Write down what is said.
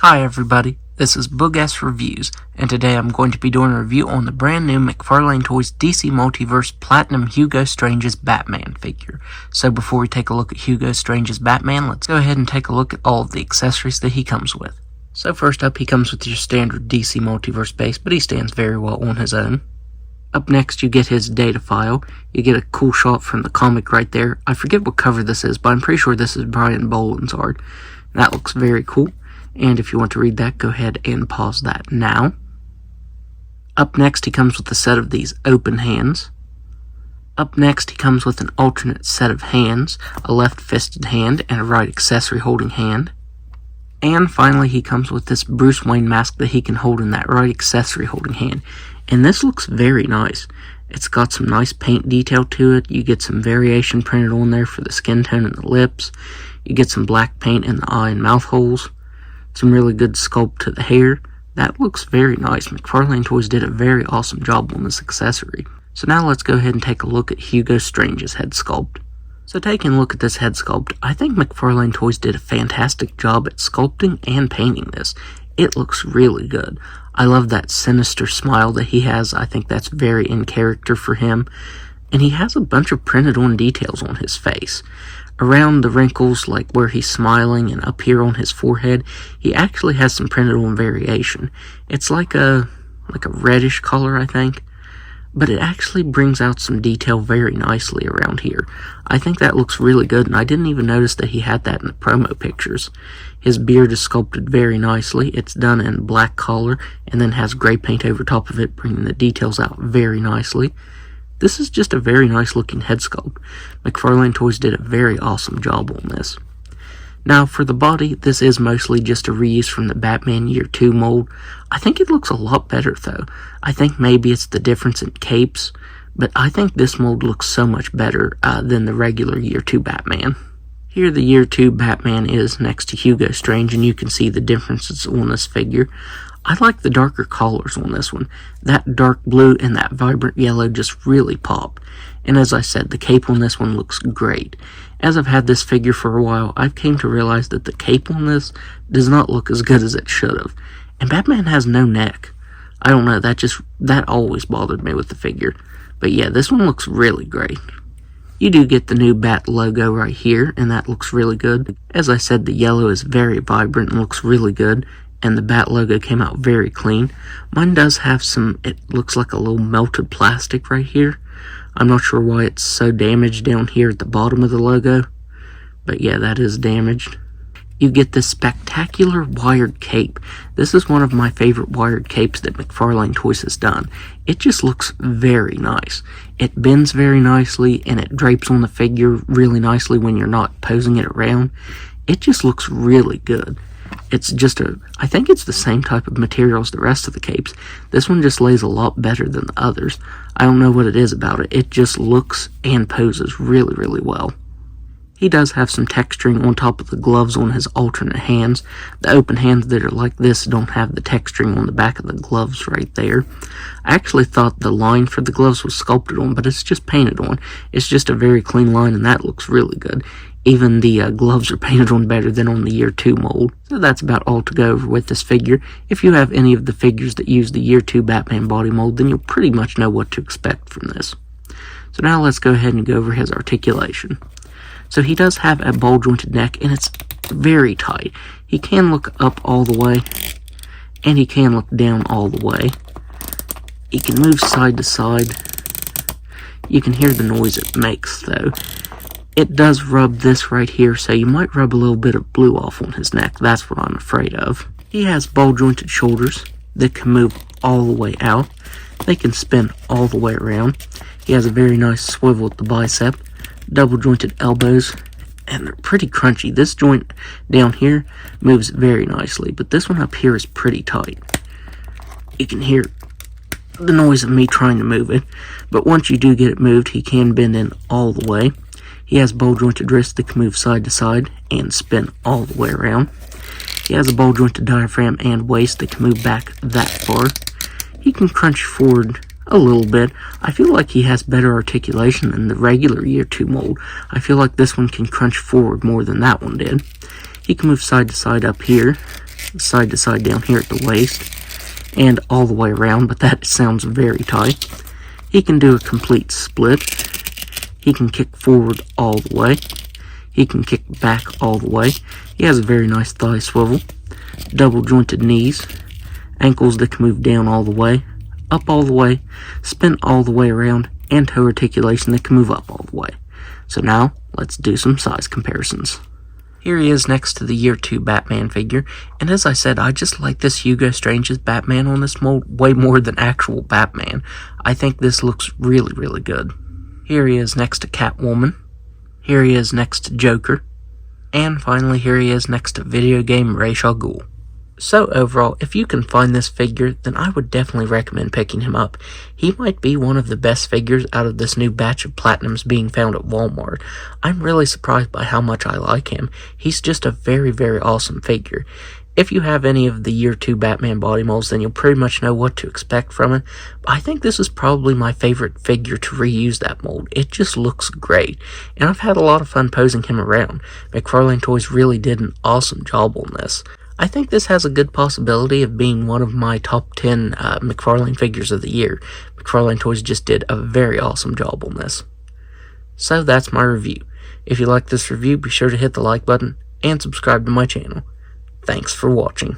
Hi everybody, this is Boog Reviews, and today I'm going to be doing a review on the brand new McFarlane Toys DC Multiverse Platinum Hugo Strange's Batman figure. So before we take a look at Hugo Strange's Batman, let's go ahead and take a look at all of the accessories that he comes with. So first up, he comes with your standard DC Multiverse base, but he stands very well on his own. Up next, you get his data file. You get a cool shot from the comic right there. I forget what cover this is, but I'm pretty sure this is Brian Boland's art. That looks very cool. And if you want to read that, go ahead and pause that now. Up next, he comes with a set of these open hands. Up next, he comes with an alternate set of hands, a left-fisted hand and a right accessory holding hand. And finally, he comes with this Bruce Wayne mask that he can hold in that right accessory holding hand. And this looks very nice. It's got some nice paint detail to it. You get some variation printed on there for the skin tone and the lips. You get some black paint in the eye and mouth holes. Some really good sculpt to the hair. That looks very nice. McFarlane Toys did a very awesome job on this accessory. So now let's go ahead and take a look at Hugo Strange's head sculpt. So taking a look at this head sculpt, I think McFarlane Toys did a fantastic job at sculpting and painting this. It looks really good. I love that sinister smile that he has. I think that's very in character for him. And he has a bunch of printed on details on his face. Around the wrinkles, like where he's smiling, and up here on his forehead, he actually has some printed on variation. It's like a reddish color, I think, but it actually brings out some detail very nicely around here. I think that looks really good, and I didn't even notice that he had that in the promo pictures. His beard is sculpted very nicely. It's done in black color and then has gray paint over top of it, bringing the details out very nicely. This is just a very nice looking head sculpt. McFarlane Toys did a very awesome job on this. Now for the body, this is mostly just a reuse from the Batman Year 2 mold. I think it looks a lot better though. I think maybe it's the difference in capes, but I think this mold looks so much better than the regular Year 2 Batman. Here the Year 2 Batman is next to Hugo Strange, and you can see the differences on this figure. I like the darker colors on this one. That dark blue and that vibrant yellow just really pop. And as I said, the cape on this one looks great. As I've had this figure for a while, I've came to realize that the cape on this does not look as good as it should have. And Batman has no neck. I don't know, that always bothered me with the figure. But yeah, this one looks really great. You do get the new Bat logo right here, and that looks really good. As I said, the yellow is very vibrant and looks really good. And the Bat logo came out very clean. Mine does have it looks like a little melted plastic right here. I'm not sure why it's so damaged down here at the bottom of the logo, but yeah, that is damaged. You get this spectacular wired cape. This is one of my favorite wired capes that McFarlane Toys has done. It just looks very nice. It bends very nicely, and it drapes on the figure really nicely when you're not posing it around. It just looks really good. It's just I think it's the same type of material as the rest of the capes. This one just lays a lot better than the others. I don't know what it is about it. It just looks and poses really, really well. He does have some texturing on top of the gloves on his alternate hands. The open hands that are like this don't have the texturing on the back of the gloves right there. I actually thought the line for the gloves was sculpted on, but it's just painted on. It's just a very clean line, and that looks really good. Even the gloves are painted on better than on the Year 2 mold. So that's about all to go over with this figure. If you have any of the figures that use the Year 2 Batman body mold, then you'll pretty much know what to expect from this. So now let's go ahead and go over his articulation. So he does have a ball jointed neck, and it's very tight. He can look up all the way, and he can look down all the way. He can move side to side. You can hear the noise it makes though. It does rub this right here, so you might rub a little bit of blue off on his neck. That's what I'm afraid of. He has ball-jointed shoulders that can move all the way out. They can spin all the way around. He has a very nice swivel at the bicep, double-jointed elbows, and they're pretty crunchy. This joint down here moves very nicely, but this one up here is pretty tight. You can hear the noise of me trying to move it, but once you do get it moved, he can bend in all the way. He has ball-jointed wrists that can move side to side and spin all the way around. He has a ball-jointed diaphragm and waist that can move back that far. He can crunch forward a little bit. I feel like he has better articulation than the regular Year 2 mold. I feel like this one can crunch forward more than that one did. He can move side to side up here. side to side down here at the waist, and all the way around, but that sounds very tight. He can do a complete split. He can kick forward all the way. He can kick back all the way. He has a very nice thigh swivel, double jointed knees, ankles that can move down all the way, up all the way, spin all the way around, and toe articulation that can move up all the way. So now, let's do some size comparisons. Here he is next to the Year 2 Batman figure, and as I said, I just like this Hugo Strange's Batman on this mold way more than actual Batman. I think this looks really, really good. Here he is next to Catwoman. Here he is next to Joker. And finally, here he is next to video game Ra's al Ghul. So overall, if you can find this figure, then I would definitely recommend picking him up. He might be one of the best figures out of this new batch of Platinums being found at Walmart. I'm really surprised by how much I like him. He's just a very, very awesome figure. If you have any of the Year 2 Batman body molds, then you'll pretty much know what to expect from it. I think this is probably my favorite figure to reuse that mold. It just looks great, and I've had a lot of fun posing him around. McFarlane Toys really did an awesome job on this. I think this has a good possibility of being one of my top 10 McFarlane figures of the year. McFarlane Toys just did a very awesome job on this. So that's my review. If you like this review, be sure to hit the like button and subscribe to my channel. Thanks for watching.